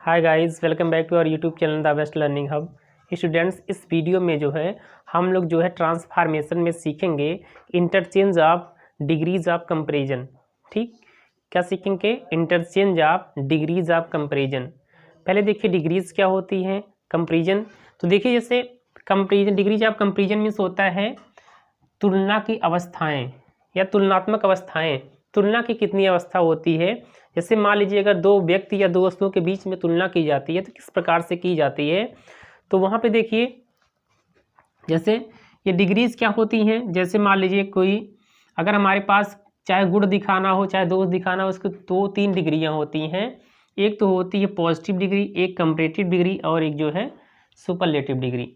Hi guys, welcome back to our YouTube channel the best learning hub. Students, इस video में जो है हम लोग जो है ट्रांसफॉर्मेशन में सीखेंगे interchange of degrees of comparison. ठीक, क्या सीखेंगे? Interchange of degrees of comparison. पहले देखिए डिग्रीज क्या होती हैं, कंपैरिजन। तो देखिए जैसे comparison, degrees of comparison means होता है तुलना की अवस्थाएं या तुलनात्मक अवस्थाएं। तुलना की कितनी अवस्था होती है? जैसे मान लीजिए अगर दो व्यक्ति या दो वस्तुओं के बीच में तुलना की जाती है तो किस प्रकार से की जाती है। तो वहाँ पे देखिए जैसे ये डिग्रीज क्या होती हैं। जैसे मान लीजिए कोई, अगर हमारे पास चाहे गुण दिखाना हो चाहे दोष दिखाना हो, उसकी दो तीन डिग्रियाँ होती हैं। एक तो होती है पॉजिटिव डिग्री, एक कंपैरेटिव डिग्री और एक जो है सुपरलेटिव डिग्री।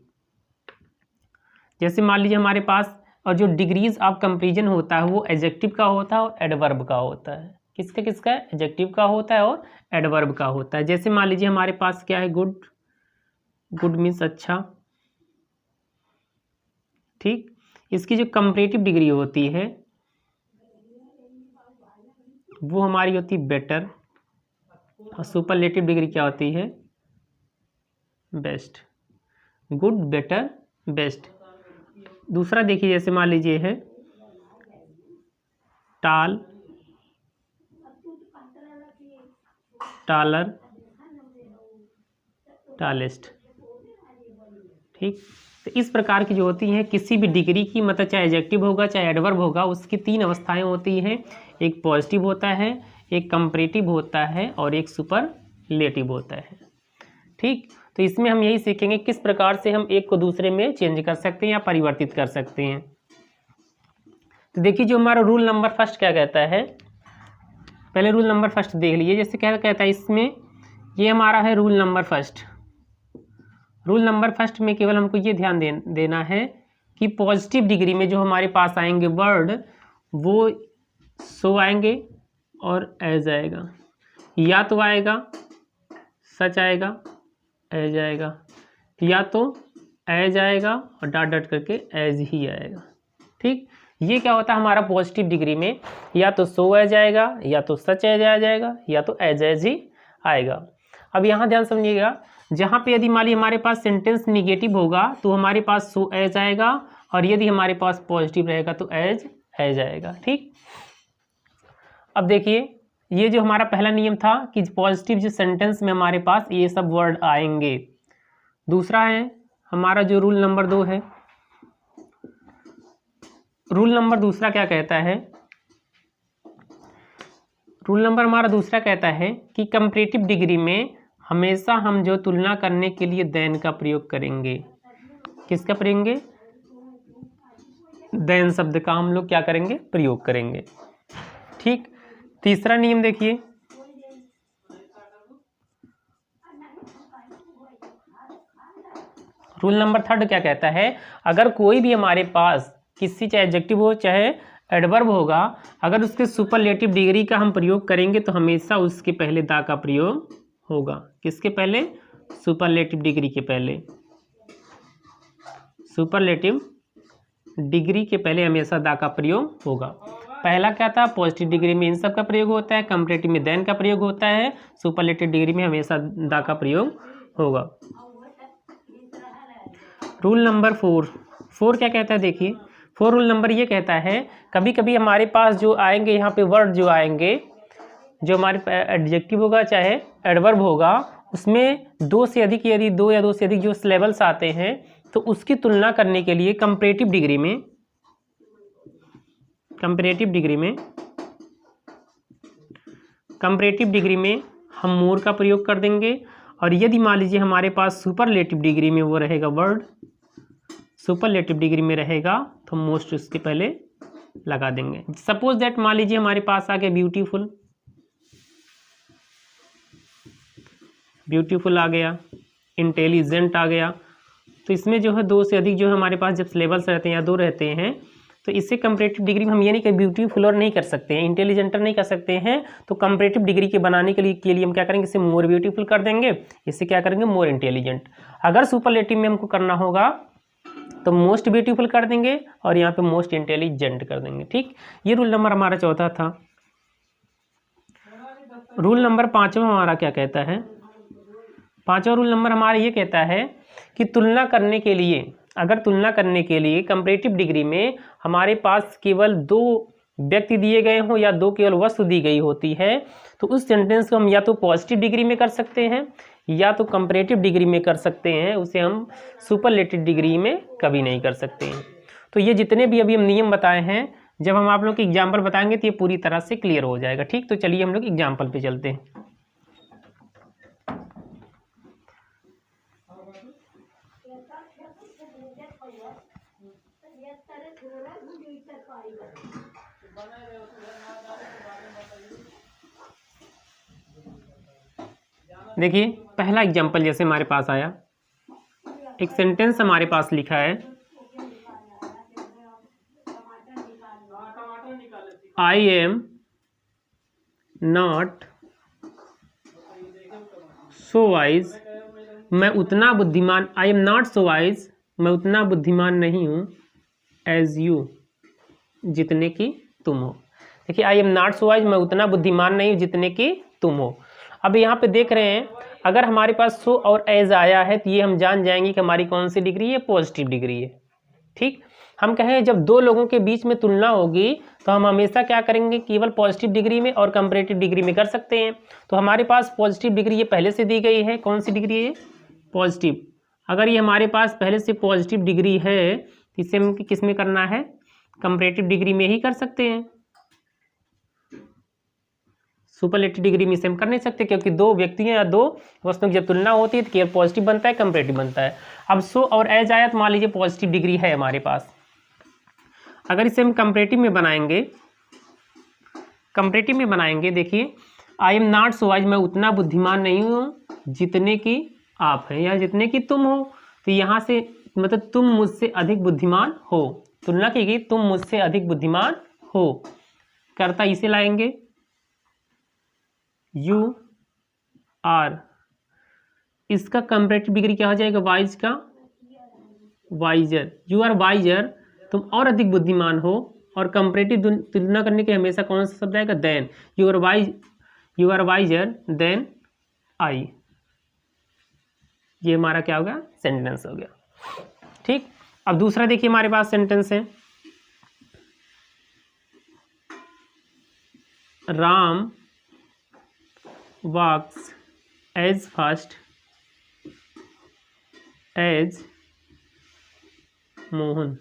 जैसे मान लीजिए हमारे पास, और जो डिग्रीज ऑफ कंपैरिजन होता है वो एडजेक्टिव का होता है और एडवर्ब का होता है। किसका किसका? एडजेक्टिव का होता है और एडवर्ब का होता है। जैसे मान लीजिए हमारे पास क्या है, गुड। गुड मीन्स अच्छा। ठीक, इसकी जो कंपैरेटिव डिग्री होती है वो हमारी होती है बेटर, और सुपरलेटिव डिग्री क्या होती है? बेस्ट। Good, better, best. दूसरा देखिए, जैसे मान लीजिए है टाल, टालर, टालेस्ट। ठीक, तो इस प्रकार की जो होती हैं किसी भी डिग्री की, मतलब चाहे एडजेक्टिव होगा चाहे एडवर्ब होगा, उसकी तीन अवस्थाएं होती हैं। एक पॉजिटिव होता है, एक कंपैरेटिव होता है और एक सुपरलेटिव होता है। ठीक, तो इसमें हम यही सीखेंगे किस प्रकार से हम एक को दूसरे में चेंज कर सकते हैं या परिवर्तित कर सकते हैं। तो देखिए जो हमारा रूल नंबर फर्स्ट क्या कहता है, पहले रूल नंबर फर्स्ट देख लीजिए। जैसे क्या कहता है इसमें, ये हमारा है rule number first. Rule number first में केवल हमको ये ध्यान देना है कि पॉजिटिव डिग्री में जो हमारे पास आएंगे वर्ड वो सो आएंगे और एज आएगा, या तो आएगा सच आएगा, एज आएगा, या तो एज आएगा और डॉट डॉट करके एज ही आएगा। ठीक, ये क्या होता है हमारा पॉजिटिव डिग्री में, या तो सो एज आएगा, या तो सच एज आ जाएगा, या तो एज ही आएगा। अब यहाँ ध्यान समझिएगा, जहाँ पे यदि मान लीजिए हमारे पास सेंटेंस निगेटिव होगा तो हमारे पास सो एज आएगा, और यदि हमारे पास पॉजिटिव रहेगा तो एज आएगा। ठीक, अब देखिए ये जो हमारा पहला नियम था कि पॉजिटिव जो सेंटेंस में हमारे पास ये सब वर्ड आएंगे। दूसरा है हमारा जो रूल नंबर 2 है। रूल नंबर दूसरा क्या कहता है? रूल नंबर हमारा दूसरा कहता है कि कंपैरेटिव डिग्री में हमेशा हम जो तुलना करने के लिए देन का प्रयोग करेंगे। किसका करेंगे? देन शब्द का हम लोग क्या करेंगे? प्रयोग करेंगे। ठीक, तीसरा नियम देखिए, रूल नंबर थर्ड क्या कहता है, अगर कोई भी हमारे पास किसी, चाहे एडजेक्टिव हो चाहे एडवर्ब होगा, अगर उसके सुपरलेटिव डिग्री का हम प्रयोग करेंगे तो हमेशा उसके पहले दा का प्रयोग होगा। किसके पहले? सुपरलेटिव डिग्री के पहले। सुपरलेटिव डिग्री के पहले हमेशा दा का प्रयोग होगा। पहला क्या था? पॉजिटिव डिग्री में इन सब का प्रयोग होता है, कंपैरेटिव में देन का प्रयोग होता है, सुपरलेटिव डिग्री में हमेशा दा का प्रयोग होगा। रूल नंबर 4 क्या कहता है? देखिए 4 रूल नंबर ये कहता है, कभी कभी हमारे पास जो आएंगे यहाँ पे वर्ड जो आएंगे, जो हमारे एडजेक्टिव होगा चाहे एडवर्ब होगा, उसमें दो से अधिक, यदि दो या दो से अधिक जो सिलेबल्स आते हैं तो उसकी तुलना करने के लिए कंपैरेटिव डिग्री में हम मोर का प्रयोग कर देंगे। और यदि मान लीजिए हमारे पास सुपरलेटिव डिग्री में वो रहेगा वर्ड, सुपरलेटिव डिग्री में रहेगा तो मोस्ट उसके पहले लगा देंगे। सपोज दैट मान लीजिए हमारे पास आ गया ब्यूटीफुल, ब्यूटीफुल आ गया, इंटेलिजेंट आ गया, तो इसमें जो है दो से अधिक जो है हमारे पास जब सिलेबल्स रहते हैं या दो रहते हैं तो इससे कंपैरेटिव डिग्री में हम ये नहीं कि ब्यूटीफुल और नहीं कर सकते हैं, इंटेलिजेंटर नहीं कर सकते हैं। तो कंपैरेटिव डिग्री के बनाने के लिए हम क्या करेंगे? इसे मोर ब्यूटीफुल कर देंगे, इससे क्या करेंगे? More intelligent. अगर सुपरलेटिव में हमको करना होगा तो मोस्ट ब्यूटीफुल कर देंगे और यहाँ पे मोस्ट इंटेलिजेंट कर देंगे। ठीक, ये रूल नंबर हमारा चौथा था। रूल नंबर 5वां हमारा क्या कहता है? 5वां रूल नंबर हमारा ये कहता है कि तुलना करने के लिए, अगर तुलना करने के लिए कंपैरेटिव डिग्री में हमारे पास केवल 2 व्यक्ति दिए गए हों या 2 केवल वस्तु दी गई होती है, तो उस सेंटेंस को हम या तो पॉजिटिव डिग्री में कर सकते हैं या तो कंपैरेटिव डिग्री में कर सकते हैं, उसे हम सुपरलेटिव डिग्री में कभी नहीं कर सकते हैं। तो ये जितने भी अभी हम नियम बताए हैं, जब हम आप लोग के एग्जाम्पल बताएंगे तो ये पूरी तरह से क्लियर हो जाएगा। ठीक, तो चलिए हम लोग एग्जाम्पल पे चलते हैं। देखिए पहला एग्जाम्पल जैसे हमारे पास आया, एक सेंटेंस हमारे पास लिखा है, I am not so wise, मैं उतना बुद्धिमान, I am not so wise, मैं उतना बुद्धिमान नहीं हूँ, एज यू, जितने की तुम हो। देखिए I am not so wise, मैं उतना बुद्धिमान नहीं हूँ जितने की तुम हो। अब यहाँ पे देख रहे हैं, अगर हमारे पास सो और एज आया है तो ये हम जान जाएंगे कि हमारी कौन सी डिग्री है, पॉजिटिव डिग्री है। ठीक, हम कहें जब 2 लोगों के बीच में तुलना होगी तो हम हमेशा क्या करेंगे, केवल पॉजिटिव डिग्री में और कंपैरेटिव डिग्री में कर सकते हैं। तो हमारे पास पॉजिटिव डिग्री ये पहले से दी गई है, कौन सी डिग्री है, पॉजिटिव। अगर ये हमारे पास पहले से पॉजिटिव डिग्री है तो इसे हम किस में करना है, कंपैरेटिव डिग्री में ही कर सकते हैं। सुपरलेटिव डिग्री में इसे हम कर नहीं सकते, क्योंकि 2 व्यक्तियों या 2 वस्तुओं की जब तुलना होती है तो केवल पॉजिटिव बनता है, कंपैरेटिव बनता है। अब सो और एज आया तो मान लीजिए पॉजिटिव डिग्री है हमारे पास। अगर इसे हम कंपैरेटिव में बनाएंगे, कंपैरेटिव में बनाएंगे, देखिए I am not so wise, मैं उतना बुद्धिमान नहीं हूँ जितने की आप हैं या जितने की तुम हो। तो यहाँ से मतलब तुम मुझसे अधिक बुद्धिमान हो, तुलना की गई, तुम मुझसे अधिक बुद्धिमान हो, कर्ता इसे लाएंगे, यू आर, इसका कंपैरेटिव डिग्री क्या हो जाएगा, वाइज का वाइजर, यू आर वाइजर, तुम और अधिक बुद्धिमान हो। और कंपैरेटिव तुलना करने के हमेशा कौन सा शब्द आएगा, than, you are wiser than I. ये हमारा क्या होगा, सेंटेंस हो गया। ठीक, अब दूसरा देखिए हमारे पास सेंटेंस है, Ram walks as fast as Mohan.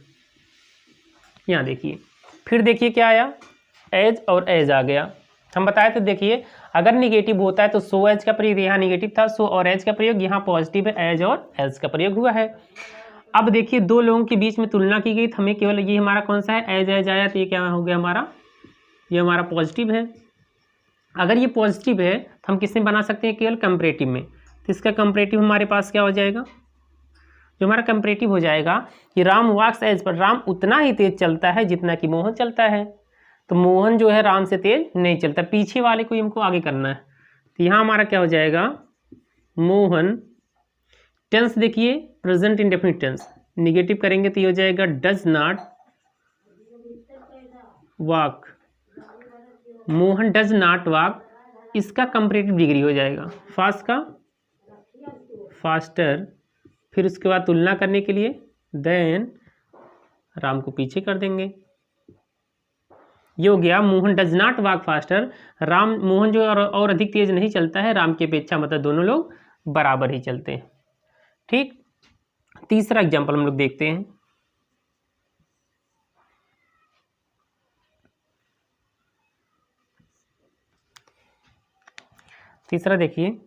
यहाँ देखिए, फिर देखिए क्या आया, एज और एज आ गया। हम बताए थे देखिए अगर निगेटिव होता है तो सो एज का प्रयोग, यहाँ निगेटिव था, सो और एज का प्रयोग, यहाँ पॉजिटिव है, एज और एज का प्रयोग हुआ है। अब देखिए 2 लोगों के बीच में तुलना की गई, हमें केवल ये हमारा कौन सा है, एज एज आया, तो ये क्या हो गया हमारा, ये हमारा पॉजिटिव है। अगर ये पॉजिटिव है तो हम किसमें बना सकते हैं, केवल कंपैरेटिव में। तो इसका कंपैरेटिव हमारे पास क्या हो जाएगा, जो हमारा कंपैरेटिव हो जाएगा कि राम वॉक्स एज, पर राम उतना ही तेज चलता है जितना कि मोहन चलता है। तो मोहन जो है राम से तेज नहीं चलता, पीछे वाले को हमको आगे करना है। तो यहाँ हमारा क्या हो जाएगा, मोहन, टेंस देखिए प्रेजेंट इंडेफिनिट टेंस, निगेटिव करेंगे तो ये हो जाएगा does not walk, Mohan does not walk, इसका कंपैरेटिव डिग्री हो जाएगा फास्ट का फास्टर, फिर उसके बाद तुलना करने के लिए देन राम को पीछे कर देंगे। ये हो गया Mohan does not walk faster, Ram, Mohan जो और अधिक तेज नहीं चलता है राम की अपेक्षा, मतलब दोनों लोग बराबर ही चलते हैं। ठीक, तीसरा एग्जाम्पल हम लोग देखते हैं, तीसरा देखिए,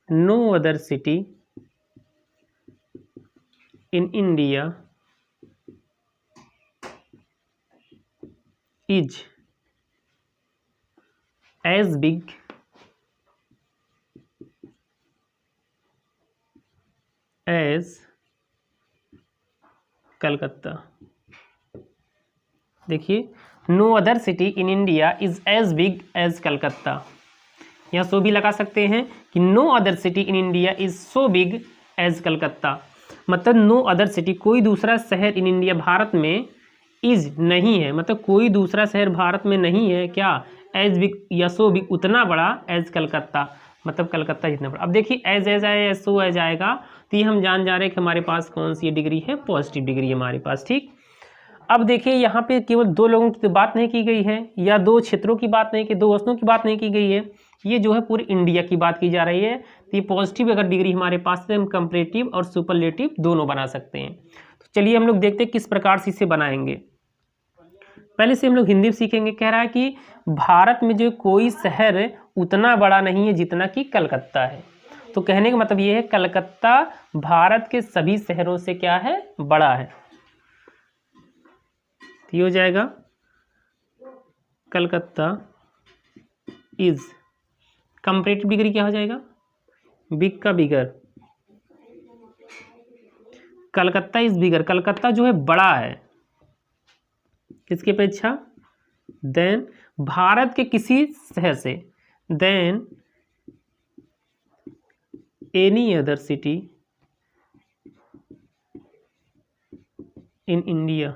no other city in India is as big as Calcutta. देखिए no other city in India is as big as Calcutta, यहाँ सो भी लगा सकते हैं कि no other city in India is so big as Calcutta, मतलब नो अदर सिटी, कोई दूसरा शहर इन इंडिया, भारत में, इज नहीं है, मतलब कोई दूसरा शहर भारत में नहीं है क्या, एज बिग यसो बिग उतना बड़ा एज कलकत्ता, मतलब कलकत्ता जितना बड़ा। अब देखिए एज आए सो एज आएगा, तो ये हम जान जा रहे हैं कि हमारे पास कौन सी डिग्री है, पॉजिटिव डिग्री है हमारे पास। ठीक, अब देखिए यहाँ पे केवल दो लोगों की तो बात नहीं की गई है, या दो क्षेत्रों की बात नहीं की, दो वस्तुओं की बात नहीं की गई है, ये जो है पूरी इंडिया की बात की जा रही है। तो ये पॉजिटिव अगर डिग्री हमारे पास है, हम कंपैरेटिव और सुपरलेटिव दोनों बना सकते हैं। तो चलिए हम लोग देखते हैं किस प्रकार से इसे बनाएंगे। पहले से हम लोग हिंदी में सीखेंगे। कह रहा है कि भारत में जो कोई शहर उतना बड़ा नहीं है जितना कि कलकत्ता है। तो कहने का मतलब ये है कलकत्ता भारत के सभी शहरों से क्या है, बड़ा है। तो ये हो जाएगा कलकत्ता इज, कंपैरेटिव डिग्री क्या हो जाएगा, बिग का बिगर, कलकत्ता इज बिगर, कलकत्ता जो है बड़ा है किसके अपेक्षा, देन भारत के किसी शहर से, than any other city in India.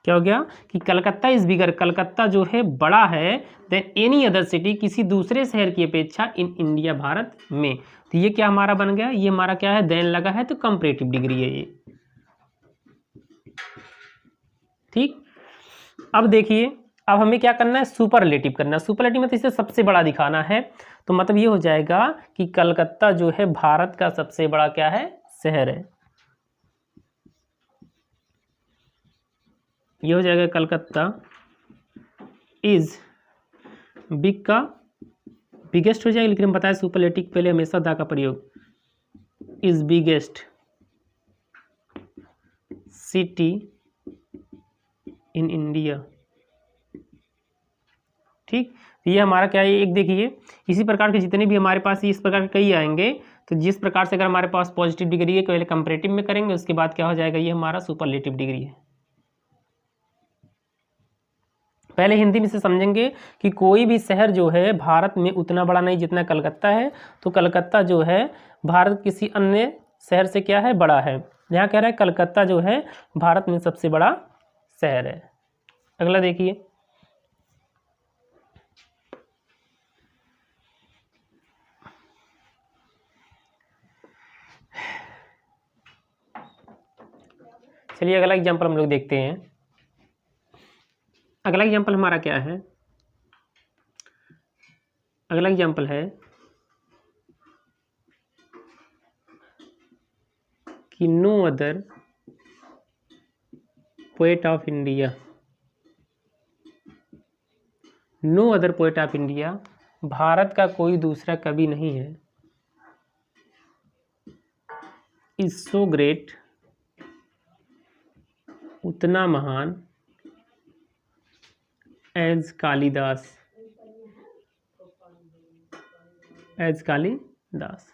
क्या हो गया कि कलकत्ता इज बिगर, कलकत्ता जो है बड़ा है, देन एनी अदर सिटी किसी दूसरे शहर की अपेक्षा इन इंडिया भारत में। तो ये क्या हमारा बन गया, ये हमारा क्या है, देन लगा है, तो कंपैरेटिव डिग्री है ये। ठीक, अब देखिए अब हमें क्या करना है, सुपरलेटिव करना है। सुपरलेटिव मतलब इसे सबसे बड़ा दिखाना है। तो मतलब ये हो जाएगा कि कलकत्ता जो है भारत का सबसे बड़ा क्या है, शहर है। ये हो जाएगा कलकत्ता इज बिग का बिगेस्ट हो जाएगा, लेकिन हम बताए सुपरलेटिव पहले हमेशा दा का प्रयोग, is biggest city in India. ठीक, ये हमारा क्या है, एक देखिए इसी प्रकार के जितने भी हमारे पास इस प्रकार के कई आएंगे। तो जिस प्रकार से अगर हमारे पास पॉजिटिव डिग्री है, पहले कंपैरेटिव में करेंगे, उसके बाद क्या हो जाएगा, ये हमारा सुपरलेटिव डिग्री है। पहले हिंदी में से समझेंगे कि कोई भी शहर जो है भारत में उतना बड़ा नहीं जितना कलकत्ता है। तो कलकत्ता जो है भारत किसी अन्य शहर से क्या है, बड़ा है। यहाँ कह रहा है कलकत्ता जो है भारत में सबसे बड़ा शहर है। अगला देखिए, चलिए अगला एग्जाम्पल हम लोग देखते हैं। अगला एग्जाम्पल हमारा क्या है, अगला एग्जाम्पल है कि no other poet of India, no other poet of India, Bharat का कोई दूसरा कवि नहीं है, इज सो ग्रेट, उतना महान, एज कालिदास, एज कालिदास।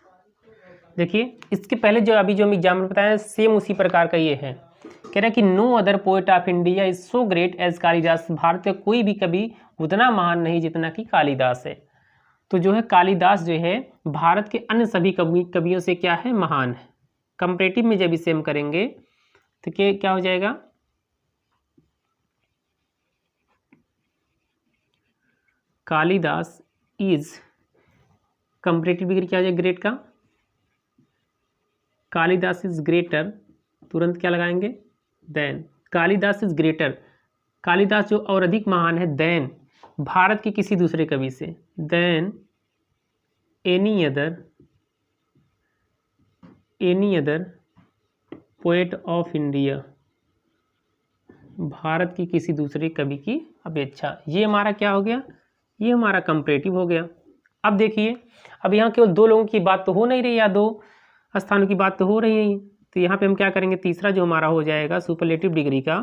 देखिए इसके पहले जो अभी जो हम एग्जाम्पल बताए सेम उसी प्रकार का ये है। कह रहा है कि no other poet of India is so great as Kalidas, Bharat का कोई भी कवि उतना महान नहीं जितना कि कालिदास है। तो जो है कालिदास जो है भारत के अन्य सभी कवियों से क्या है, महान है। कंपैरेटिव में जब इसे हम करेंगे तो क्या हो जाएगा, कालिदास इज, कंपैरेटिव डिग्री क्या हो जाएगा, ग्रेट का, कालिदास इज ग्रेटर, तुरंत क्या लगाएंगे, than, Kalidas is greater, Kalidas जो और अधिक महान है, देन भारत के किसी दूसरे कवि से, than any other poet of India, Bharat की किसी दूसरे कवि की अपेक्षा। ये हमारा क्या हो गया, ये हमारा कंपैरेटिव हो गया। अब देखिए अब यहाँ केवल दो लोगों की बात तो हो नहीं रही, या दो स्थानों की बात तो हो रही है। तो यहाँ पे हम क्या करेंगे, तीसरा जो हमारा हो जाएगा सुपरलेटिव डिग्री का,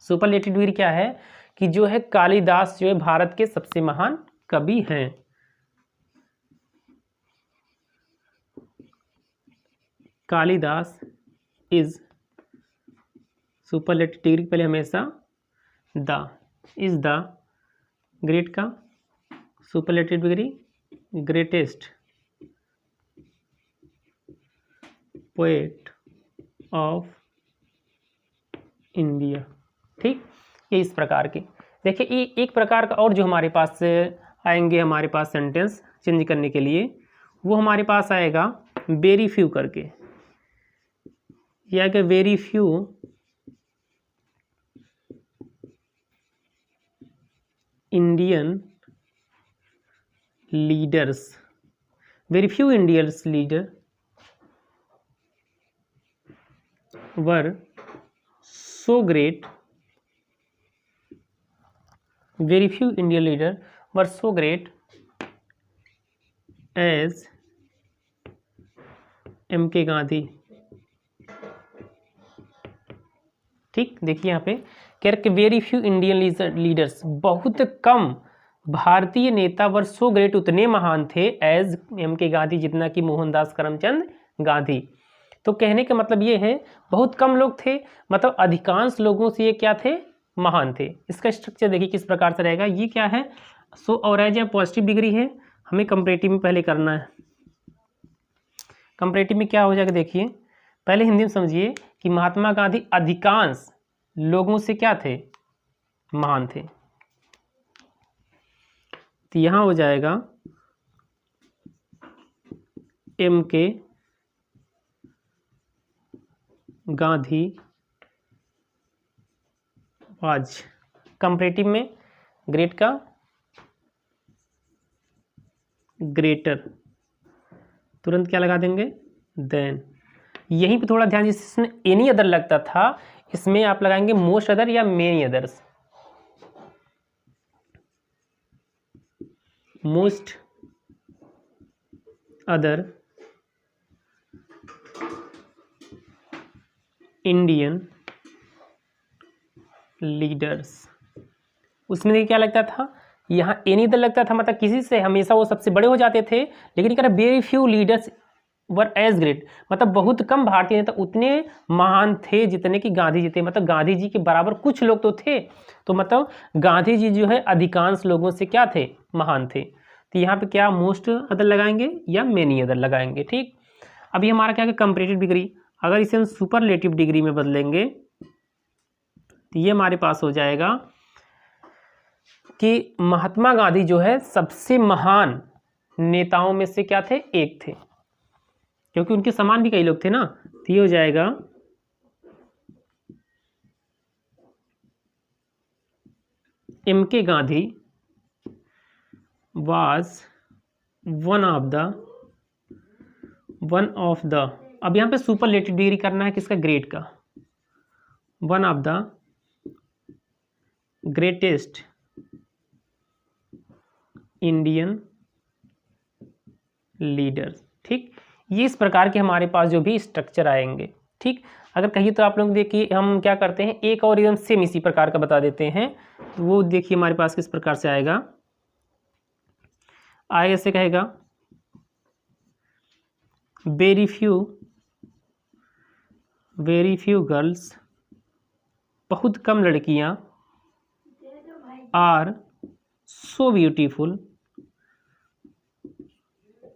सुपरलेटिव डिग्री क्या है कि जो है कालिदास जो है भारत के सबसे महान कवि हैं। कालिदास इज, सुपरलेटिव डिग्री पहले हमेशा द, इज द ग्रेट का, superlative degree greatest poet of India. ठीक, ये इस प्रकार के देखिए। ये एक प्रकार का और जो हमारे पास आएंगे हमारे पास सेंटेंस चेंज करने के लिए, वो हमारे पास आएगा वेरी फ्यू करके, या कि very few Indian leaders, very few Indians leader were so great, very few Indian leaders were so great as M.K. Gandhi. ठीक, देखिए यहाँ पे कह रहे वेरी फ्यू इंडियन लीडर्स, बहुत कम भारतीय नेता वर सो ग्रेट, उतने महान थे एज M.K. गांधी, जितना कि मोहनदास करमचंद गांधी। तो कहने का मतलब ये है बहुत कम लोग थे, मतलब अधिकांश लोगों से ये क्या थे, महान थे। इसका स्ट्रक्चर देखिए किस प्रकार से रहेगा। ये क्या है, सो और एज या पॉजिटिव डिग्री है, हमें कंपैरेटिव में पहले करना है। कंपैरेटिव में क्या हो जाएगा, देखिए पहले हिंदी में समझिए कि महात्मा गांधी अधिकांश लोगों से क्या थे, महान थे। तो यहां हो जाएगा M.K. गांधी वाज, कंपैरेटिव में ग्रेट का ग्रेटर, तुरंत क्या लगा देंगे, देन। यहीं पे थोड़ा ध्यान, जिसमें एनी अदर लगता था, इसमें आप लगाएंगे मोस्ट अदर या many others. Most other Indian leaders, उसमें क्या लगता था, यहाँ एनी अदर लगता था, मतलब किसी से हमेशा वो सबसे बड़े हो जाते थे। लेकिन क्या very few leaders were as great, मतलब बहुत कम भारतीय नेता उतने महान थे जितने कि गांधी जी थे, मतलब गांधी जी के बराबर कुछ लोग तो थे। तो मतलब गांधी जी जो है अधिकांश लोगों से क्या थे, महान थे। तो यहाँ पे क्या मोस्ट अदर लगाएंगे या मेनी अदर लगाएंगे। ठीक, अभी हमारा क्या है कंपैरेटिव डिग्री, अगर इसे हम सुपरलेटिव डिग्री में बदलेंगे तो ये हमारे पास हो जाएगा कि महात्मा गांधी जो है सबसे महान नेताओं में से क्या थे, एक थे, क्योंकि उनके समान भी कई लोग थे ना। तो ये हो जाएगा M.K. Gandhi was one of the, अब यहाँ पे सुपरलेटिव डिग्री करना है किसका, ग्रेट का, one of the greatest Indian leaders. ठीक, ये इस प्रकार के हमारे पास जो भी स्ट्रक्चर आएंगे। ठीक, अगर कहिए तो आप लोग देखिए हम क्या करते हैं, एक और एकदम सेम इसी प्रकार का बता देते हैं। तो वो देखिए हमारे पास किस प्रकार से आएगा, ऐसे कहेगा वेरी फ्यू गर्ल्स, बहुत कम लड़कियां, आर सो ब्यूटीफुल,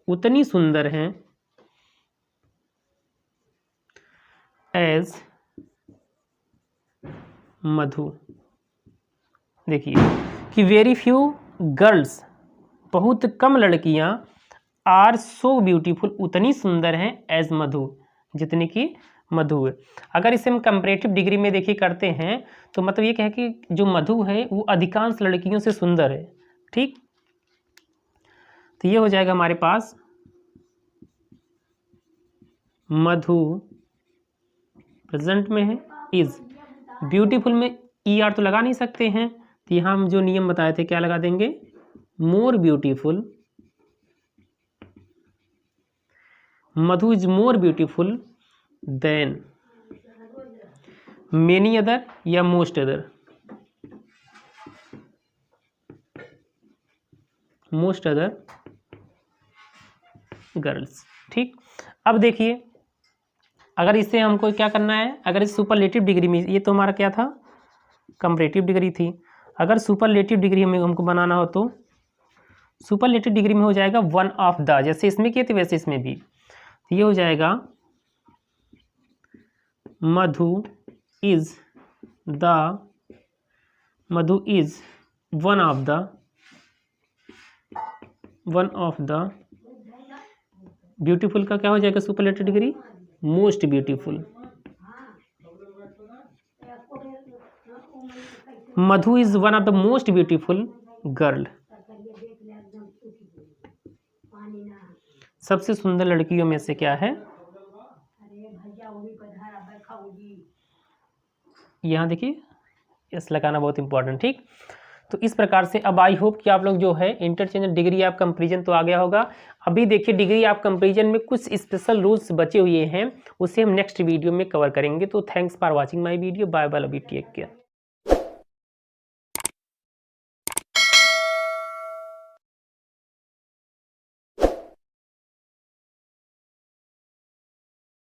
उतनी सुंदर हैं, एज मधु। देखिए कि वेरी फ्यू गर्ल्स, बहुत कम लड़कियां, आर सो ब्यूटीफुल, उतनी सुंदर हैं, एज मधु, जितनी कि मधु है। अगर इसे हम कंपैरेटिव डिग्री में देखिए करते हैं तो मतलब ये कहे कि जो मधु है वो अधिकांश लड़कियों से सुंदर है। ठीक, तो ये हो जाएगा हमारे पास मधु प्रेजेंट में है, इज ब्यूटीफुल में ER तो लगा नहीं सकते हैं, तो यहाँ हम जो नियम बताए थे क्या लगा देंगे, more beautiful, Madhu is more beautiful than many other या most other, most other girls. ठीक, अब देखिए अगर इससे हमको क्या करना है, अगर इस सुपरलेटिव डिग्री में, ये तो हमारा क्या था, कंपैरेटिव डिग्री थी, अगर सुपरलेटिव डिग्री हमको बनाना हो तो सुपरलेटिव डिग्री में हो जाएगा वन ऑफ द, जैसे इसमें किए थे वैसे इसमें भी। ये हो जाएगा Madhu is one of the beautiful का क्या हो जाएगा superlative degree, most beautiful. Madhu is one of the most beautiful girl, सबसे सुंदर लड़कियों में से क्या है, यहाँ देखिए इस लगाना बहुत इंपॉर्टेंट। ठीक, तो इस प्रकार से अब आई होप कि आप लोग जो है इंटरचेंज डिग्री ऑफ कंपैरिजन तो आ गया होगा। अभी देखिए डिग्री ऑफ कंपैरिजन में कुछ स्पेशल रूल्स बचे हुए हैं, उसे हम नेक्स्ट वीडियो में कवर करेंगे। तो thanks for watching my video, bye bye, love you, take care.